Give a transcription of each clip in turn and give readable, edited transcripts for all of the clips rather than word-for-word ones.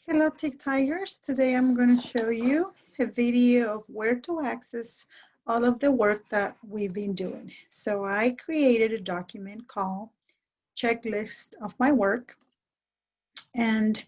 Hello Tech Tigers, today I'm going to show you a video of where to access all of the work that we've been doing. So I created a document called checklist of my work, and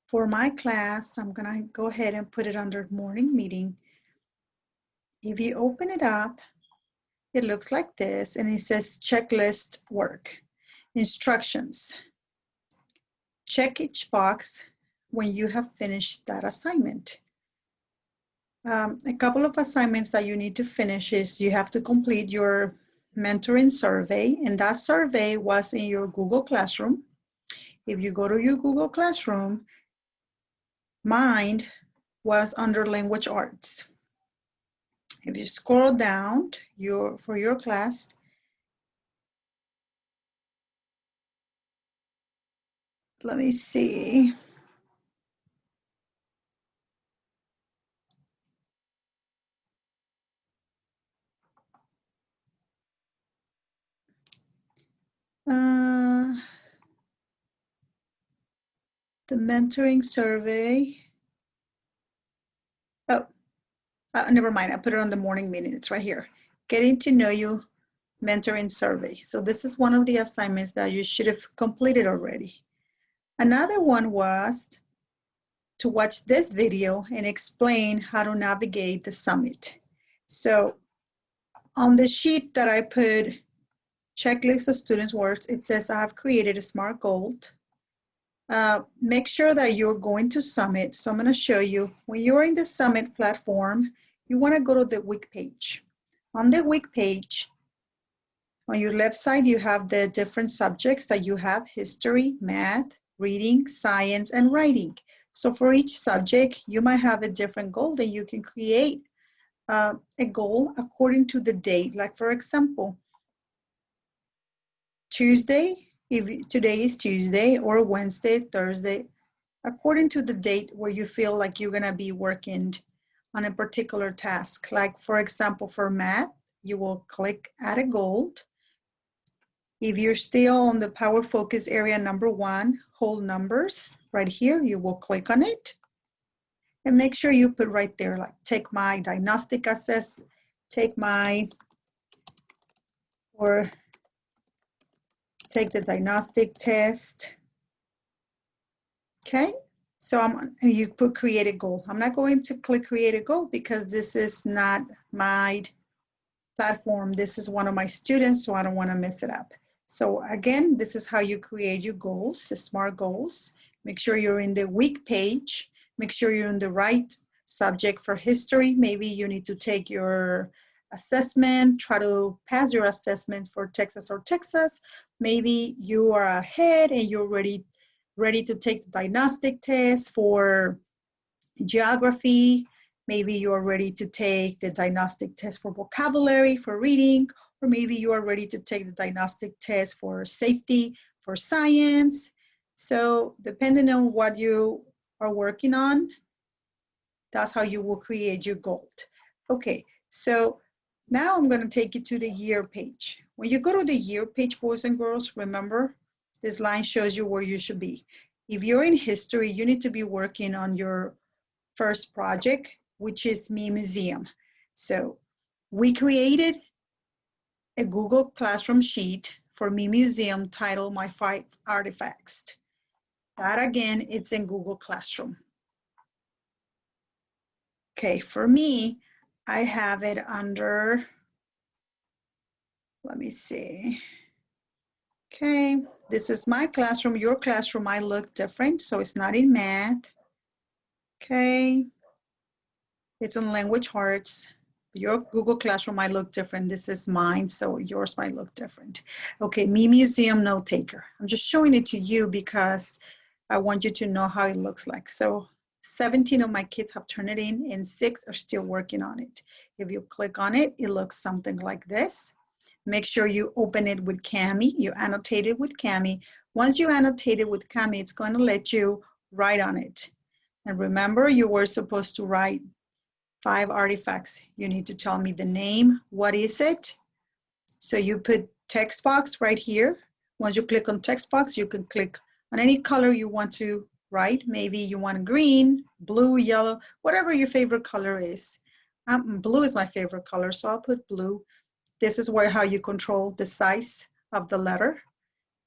for my class I'm going to go ahead and put it under morning meeting. If you open it up, it looks like this and it says checklist work. Instructions. Check each box when you have finished that assignment. A couple of assignments that you need to finish is you have to complete your mentoring survey, and that survey was in your Google Classroom. If you go to your Google Classroom, mine was under language arts. If you scroll down for your class, let me see. The mentoring survey. Oh, never mind. I put it on the morning meeting. It's right here. Getting to know you mentoring survey. So this is one of the assignments that you should have completed already. Another one was to watch this video and explain how to navigate the summit. So on the sheet that I put checklist of students' works, it says I have created a SMART goal. Make sure that you're going to Summit. So I'm going to show you, when you're in the Summit platform, you want to go to the week page. On the week page, on your left side, you have the different subjects that you have: history, math, reading, science, and writing. So for each subject, you might have a different goal that you can create a goal according to the date. Like for example, Tuesday, if today is Tuesday, or Wednesday, Thursday, according to the date where you feel like you're gonna be working on a particular task. Like for example, for math, you will click add a goal. If you're still on the Power Focus area number 1, whole numbers, right here, you will click on it. And make sure you put right there, like take my diagnostic assess, or take the diagnostic test. Okay, so you put create a goal. I'm not going to click create a goal because this is not my platform. This is one of my students, so I don't want to mess it up. So again, this is how you create your goals, the SMART goals. Make sure you're in the week page. Make sure you're in the right subject. For history, maybe you need to take your assessment, try to pass your assessment for Texas or Texas. Maybe you are ahead and you're ready to take the diagnostic test for geography. Maybe you're ready to take the diagnostic test for vocabulary, for reading, or maybe you are ready to take the diagnostic test for safety, for science. So depending on what you are working on, that's how you will create your goal. Okay, so now I'm going to take you to the year page. When you go to the year page, boys and girls, remember this line shows you where you should be. If you're in history, you need to be working on your first project, which is Me Museum. So we created a Google Classroom sheet for Me Museum titled My 5 Artifacts. That again, it's in Google Classroom. Okay, for me, I have it under, let me see. Okay, this is my classroom. Your classroom might look different, so it's not in math. Okay, it's in language arts. Your Google Classroom might look different. This is mine, so yours might look different. Okay, Me Museum Note Taker. I'm just showing it to you because I want you to know how it looks like. So 17 of my kids have turned it in and 6 are still working on it. If you click on it, it looks something like this. Make sure you open it with Kami. You annotate it with Kami. Once you annotate it with Kami, it's going to let you write on it. And remember, you were supposed to write 5 artifacts. You need to tell me the name. What is it? So you put text box right here. Once you click on text box, you can click on any color you want to right? Maybe you want green, blue, yellow, whatever your favorite color is. Blue is my favorite color, so I'll put blue. This is where how you control the size of the letter.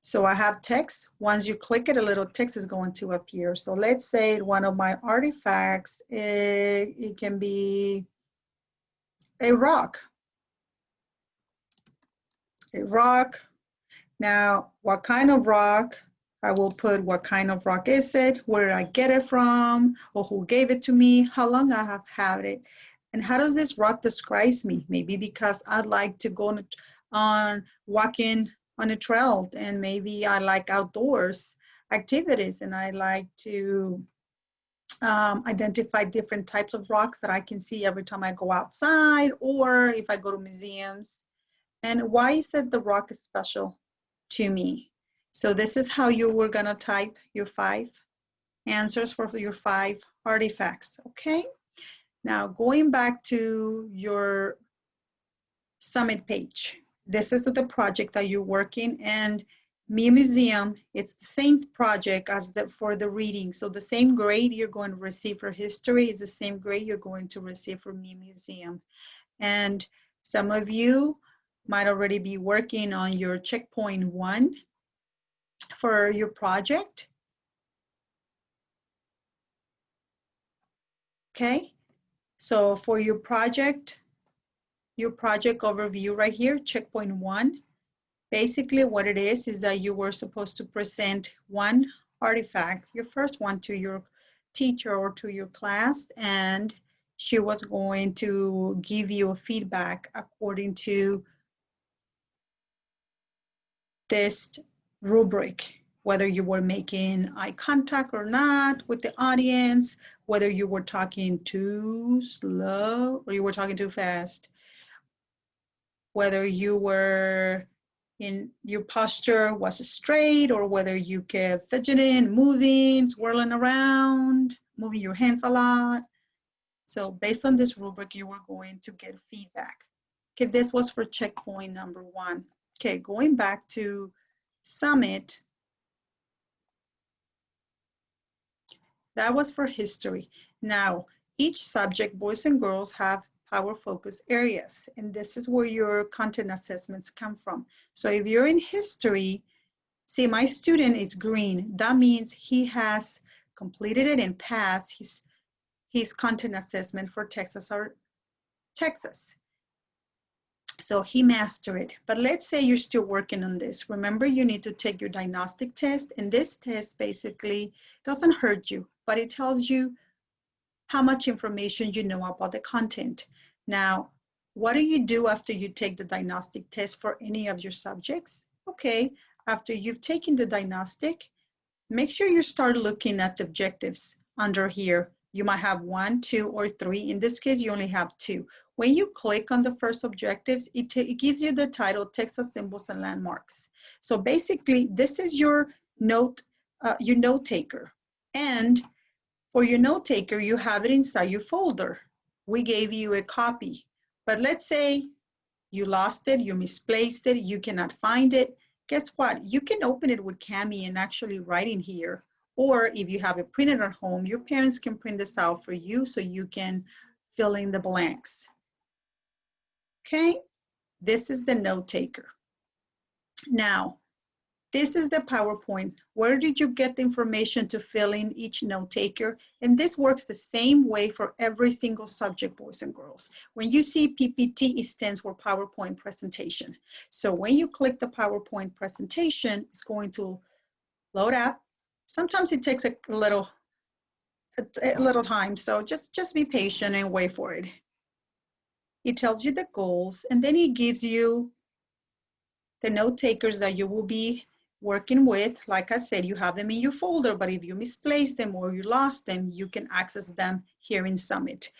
So I have text. Once you click it, a little text is going to appear. So let's say one of my artifacts, it can be a rock. A rock. Now, what kind of rock? I will put what kind of rock is it, where did I get it from, or who gave it to me, how long I have had it, and how does this rock describes me? Maybe because I like to go on walking on a trail, and maybe I like outdoors activities, and I like to identify different types of rocks that I can see every time I go outside, or if I go to museums. And why is it the rock is special to me? So this is how you were gonna type your 5 answers for your 5 artifacts, okay? Now going back to your Summit page. This is the project that you're working, and Me Museum, it's the same project as for the reading. So the same grade you're going to receive for history is the same grade you're going to receive for Me Museum. And some of you might already be working on your checkpoint 1 for your project. Okay, so for your project overview right here, checkpoint 1, basically what it is that you were supposed to present one artifact, your first one, to your teacher or to your class, and she was going to give you a feedback according to this rubric, whether you were making eye contact or not with the audience, whether you were talking too slow or you were talking too fast, whether you were in your posture was straight or whether you kept fidgeting, moving, swirling around, moving your hands a lot. So based on this rubric, you were going to get feedback. Okay, this was for checkpoint number 1. Okay, going back to Summit, that was for history. Now, each subject, boys and girls, have power focus areas, and this is where your content assessments come from. So if you're in history, see, my student is green. That means he has completed it and passed his content assessment for Texas or Texas. So he mastered it. But let's say you're still working on this. Remember, you need to take your diagnostic test, and this test basically doesn't hurt you, but it tells you how much information you know about the content. Now, what do you do after you take the diagnostic test for any of your subjects? Okay, after you've taken the diagnostic, make sure you start looking at the objectives under here. You might have 1, 2, or 3. In this case, you only have 2. When you click on the first objectives, it gives you the title, Texas Symbols and Landmarks. So basically, this is your note taker. And for your note taker, you have it inside your folder. We gave you a copy. But let's say you lost it, you misplaced it, you cannot find it. Guess what? You can open it with Kami and actually write in here. Or if you have it printed at home, your parents can print this out for you so you can fill in the blanks. Okay, this is the note taker. Now, this is the PowerPoint. Where did you get the information to fill in each note taker? And this works the same way for every single subject, boys and girls. When you see PPT, it stands for PowerPoint presentation. So when you click the PowerPoint presentation, it's going to load up. Sometimes it takes a little time, so just be patient and wait for it. It tells you the goals, and then it gives you the note takers that you will be working with. Like I said, you have them in your folder, but if you misplaced them or you lost them, you can access them here in Summit.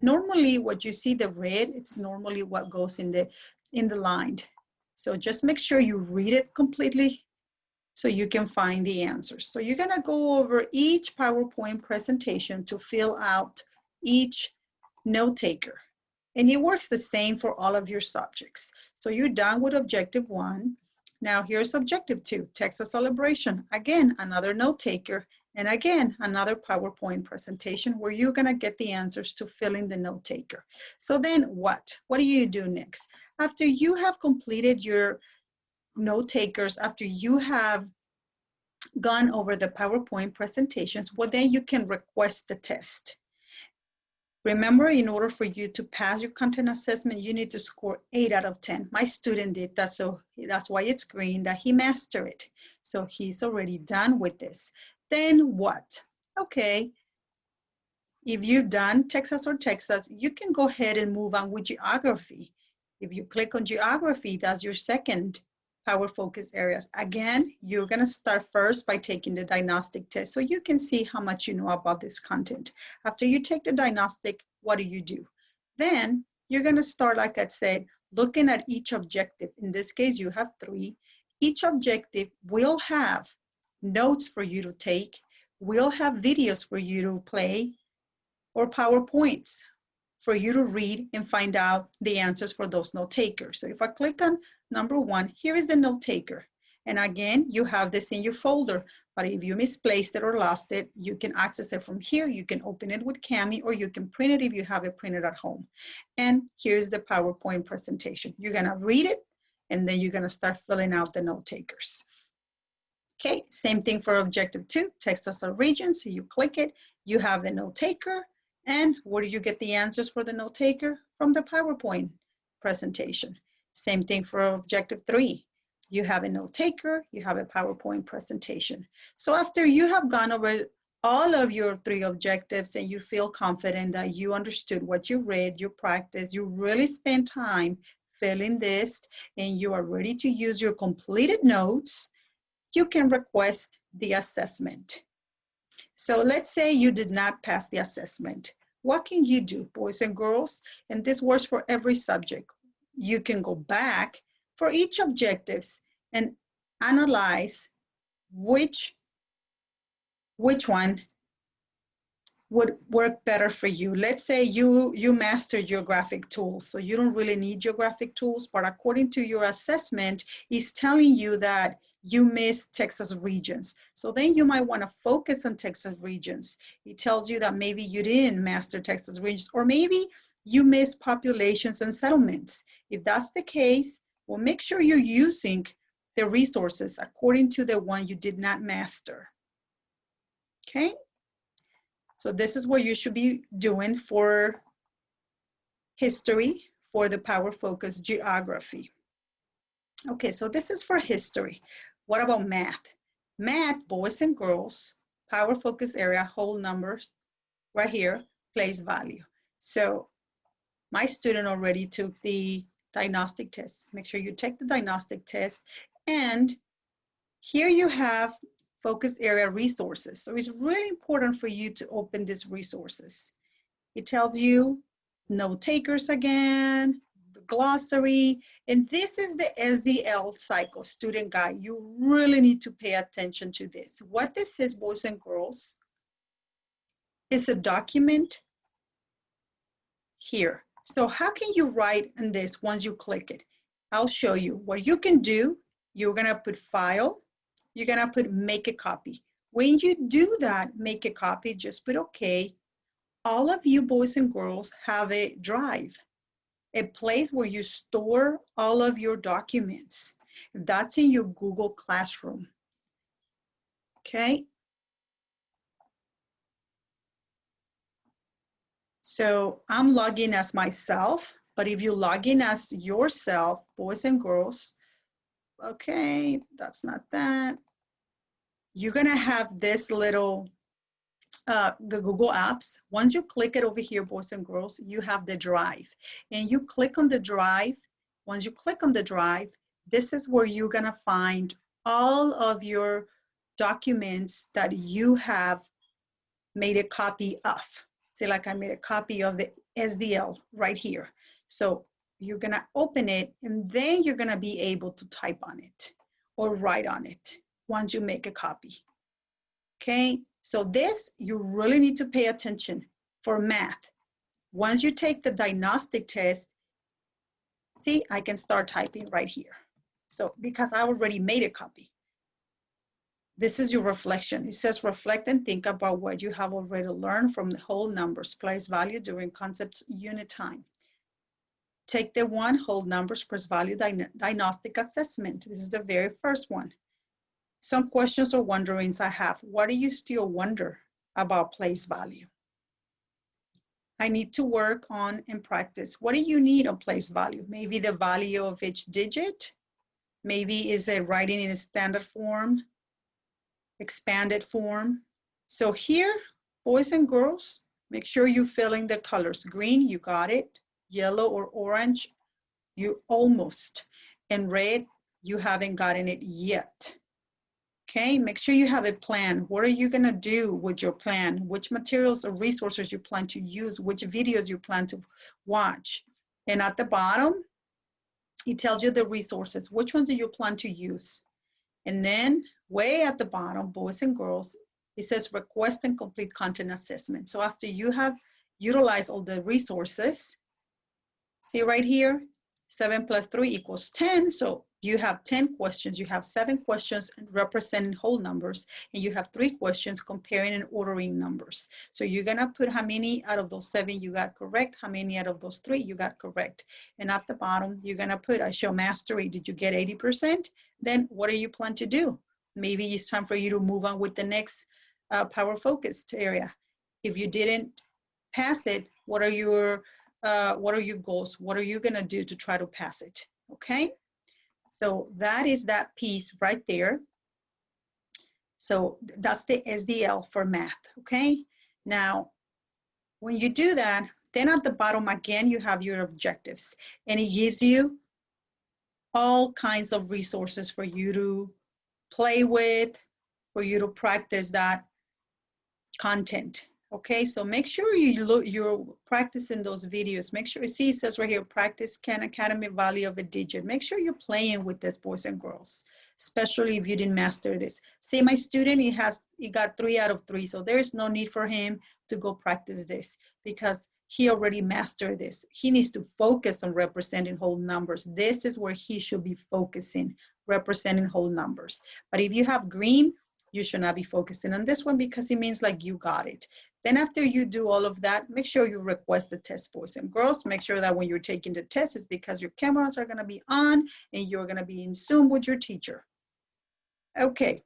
Normally, what you see the red, it's normally what goes in the line. So just make sure you read it completely so you can find the answers. So you're gonna go over each PowerPoint presentation to fill out each note taker. And it works the same for all of your subjects. So you're done with objective 1. Now here's objective 2, Texas celebration. Again, another note taker. And again, another PowerPoint presentation where you're gonna get the answers to fill in the note taker. So then what? What do you do next? After you have completed your note takers, after you have gone over the PowerPoint presentations, well, then you can request the test. Remember, in order for you to pass your content assessment, you need to score 8 out of 10. My student did that, so that's why it's green, that he mastered it. So he's already done with this. Then what? Okay, if you've done Texas or Texas, you can go ahead and move on with geography. If you click on geography, that's your second power focus areas. Again, you're gonna start first by taking the diagnostic test so you can see how much you know about this content. After you take the diagnostic, what do? Then you're gonna start, like I said, looking at each objective. In this case, you have 3. Each objective will have notes for you to take, will have videos for you to play, or PowerPoints for you to read and find out the answers for those note takers. So if I click on number 1, here is the note taker. And again, you have this in your folder, but if you misplaced it or lost it, you can access it from here. You can open it with Kami, or you can print it if you have it printed at home. And here's the PowerPoint presentation. You're gonna read it, and then you're gonna start filling out the note takers. Okay, same thing for objective 2, Texas or region. So you click it, you have the note taker, and where do you get the answers for the note taker? From the PowerPoint presentation. Same thing for objective 3. You have a note taker, you have a PowerPoint presentation. So after you have gone over all of your 3 objectives and you feel confident that you understood what you read, you practiced, you really spent time filling this, and you are ready to use your completed notes, you can request the assessment. So let's say you did not pass the assessment. What can you do, boys and girls? And this works for every subject. You can go back for each objectives and analyze which one would work better for you. Let's say you mastered geographic tools, so you don't really need geographic tools, but according to your assessment, it's telling you that you missed Texas regions. So then you might want to focus on Texas regions. It tells you that maybe you didn't master Texas regions, or maybe you missed populations and settlements. If that's the case, well, make sure you're using the resources according to the one you did not master. Okay? So this is what you should be doing for history, for the Power Focus geography. Okay, so this is for history. What about math? Math, boys and girls, Power Focus area, whole numbers, right here, place value. So my student already took the diagnostic test. Make sure you take the diagnostic test. And here you have focus area resources. So it's really important for you to open these resources. It tells you note takers again, the glossary, and this is the SDL cycle student guide. You really need to pay attention to this. What this is, boys and girls, is a document here. So how can you write in this once you click it? I'll show you. What you can do, you're gonna put file, you're gonna put make a copy. When you do that, make a copy, just put okay. All of you boys and girls have a drive, a place where you store all of your documents. That's in your Google Classroom, okay? So I'm logging as myself, but if you log in as yourself, boys and girls, okay, that's not that. You're gonna have this little, the Google Apps. Once you click it over here, boys and girls, you have the drive. And you click on the drive. Once you click on the drive, this is where you're gonna find all of your documents that you have made a copy of. See, like I made a copy of the SDL right here. So you're gonna open it, and then you're gonna be able to type on it or write on it once you make a copy. Okay, so this, you really need to pay attention for math. Once you take the diagnostic test, see, I can start typing right here. So because I already made a copy. This is your reflection. It says reflect and think about what you have already learned from the whole numbers, place value during concepts unit time. Take the one, whole numbers plus value diagnostic assessment. This is the very first one. Some questions or wonderings I have. What do you still wonder about place value? I need to work on and practice. What do you need on place value? Maybe the value of each digit. Maybe is it writing in a standard form, expanded form. So here, boys and girls, make sure you fill in the colors. Green, you got it. Yellow or orange, you almost. And red, you haven't gotten it yet. Okay, make sure you have a plan. What are you gonna do with your plan? Which materials or resources you plan to use? Which videos you plan to watch? And at the bottom, it tells you the resources. Which ones do you plan to use? And then way at the bottom, boys and girls, it says request and complete content assessment. So after you have utilized all the resources, see right here, 7 plus 3 equals 10. So you have 10 questions. You have 7 questions representing whole numbers, and you have 3 questions comparing and ordering numbers. So you're going to put how many out of those 7 you got correct, how many out of those 3 you got correct. And at the bottom, you're going to put, I show mastery. Did you get 80%? Then what do you plan to do? Maybe it's time for you to move on with the next power focused area. If you didn't pass it, what are your goals? What are you gonna do to try to pass it? Okay, so that is that piece right there. So that's the SDL for math. Okay, now when you do that, then at the bottom again you have your objectives, and it gives you all kinds of resources for you to play with, for you to practice that content. Okay, so make sure you're practicing those videos. Make sure, see it says right here, practice Khan Academy value of a digit. Make sure you're playing with this, boys and girls, especially if you didn't master this. See, my student, he got 3 out of 3. So there is no need for him to go practice this because he already mastered this. He needs to focus on representing whole numbers. This is where he should be focusing, representing whole numbers. But if you have green, you should not be focusing on this one because it means like you got it. Then after you do all of that, make sure you request the test, boys and girls. Make sure that when you're taking the test, it's because your cameras are gonna be on and you're gonna be in Zoom with your teacher. Okay,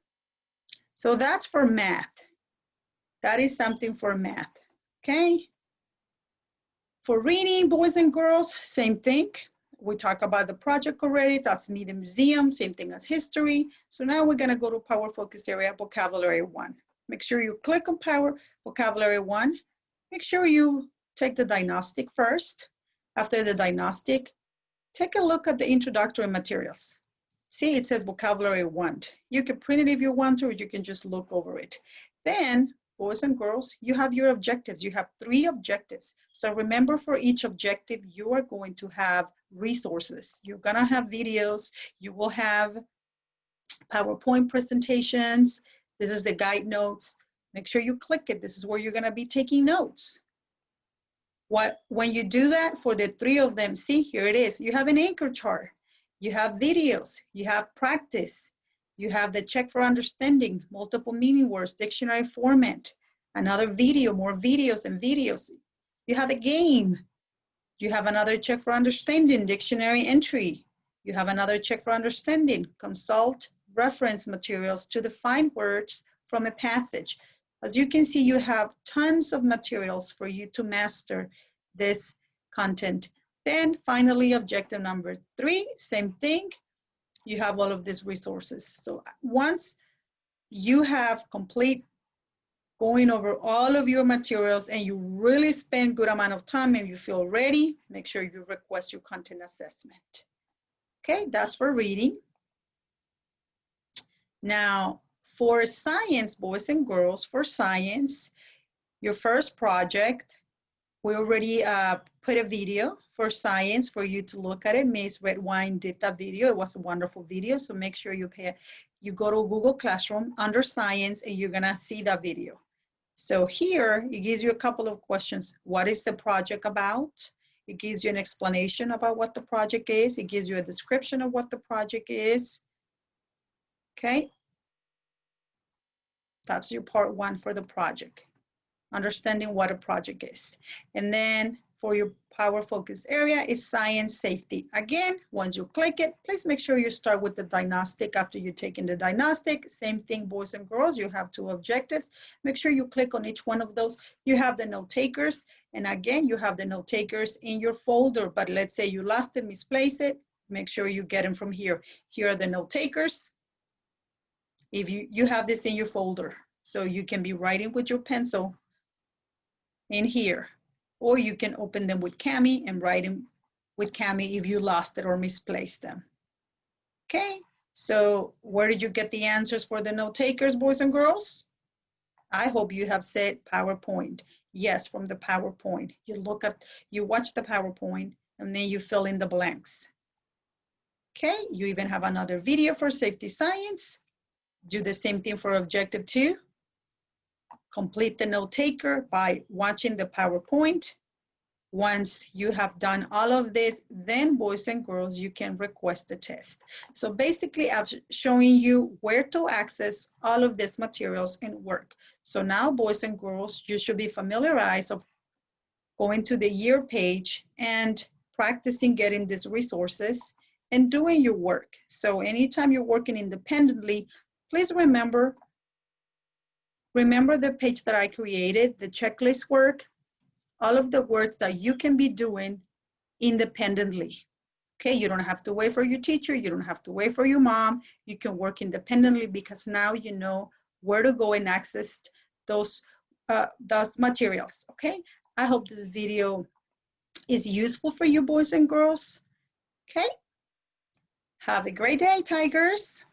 so that's for math. That is something for math, okay? For reading, boys and girls, same thing. We talked about the project already. That's me, the museum, same thing as history. So now we're gonna go to Power Focus Area, Vocabulary 1. Make sure you click on Power Vocabulary 1. Make sure you take the diagnostic first. After the diagnostic, take a look at the introductory materials. See, it says Vocabulary 1. You can print it if you want to, or you can just look over it. Then, boys and girls, you have your objectives. You have 3 objectives. So remember, for each objective, you are going to have resources. You're gonna have videos. You will have PowerPoint presentations. This is the guide notes. Make sure you click it. This is where you're gonna be taking notes. When you do that for the 3 of them, see, here it is. You have an anchor chart. You have videos. You have practice. You have the check for understanding, multiple meaning words, dictionary format, another video, more videos and videos. You have a game. You have another check for understanding, dictionary entry. You have another check for understanding, consult reference materials to define words from a passage. As you can see, you have tons of materials for you to master this content. Then finally, objective number 3, same thing. You have all of these resources. So once you have complete going over all of your materials and you really spend good amount of time and you feel ready, make sure you request your content assessment. Okay, that's for reading. Now, for science, boys and girls, for science, your first project, we already put a video for science for you to look at it. Miss Redwine did that video. It was a wonderful video. So make sure you go to Google Classroom under science and you're gonna see that video. So here, it gives you a couple of questions. What is the project about? It gives you an explanation about what the project is. It gives you a description of what the project is. Okay. That's your part 1 for the project, understanding what a project is. And then for your power focus area is science safety. Again, once you click it, please make sure you start with the diagnostic after you've taken the diagnostic. Same thing, boys and girls, you have 2 objectives. Make sure you click on each one of those. You have the note takers, and again, you have the note takers in your folder, but let's say you lost it, misplaced it, make sure you get them from here. Here are the note takers. If you have this in your folder, so you can be writing with your pencil in here, or you can open them with Kami and write them with Kami if you lost it or misplaced them. Okay, so where did you get the answers for the note takers, boys and girls? I hope you have said PowerPoint. Yes, from the PowerPoint. You watch the PowerPoint and then you fill in the blanks. Okay, you even have another video for safety science. Do the same thing for objective 2. Complete the note taker by watching the PowerPoint. Once you have done all of this, then boys and girls, you can request the test. So basically, I'm showing you where to access all of these materials and work. So now, boys and girls, you should be familiarized of going to the year page and practicing getting these resources and doing your work. So anytime you're working independently, please remember the page that I created, the checklist work, all of the works that you can be doing independently. Okay, you don't have to wait for your teacher, you don't have to wait for your mom, you can work independently because now you know where to go and access those materials, okay? I hope this video is useful for you, boys and girls, okay? Have a great day, Tigers.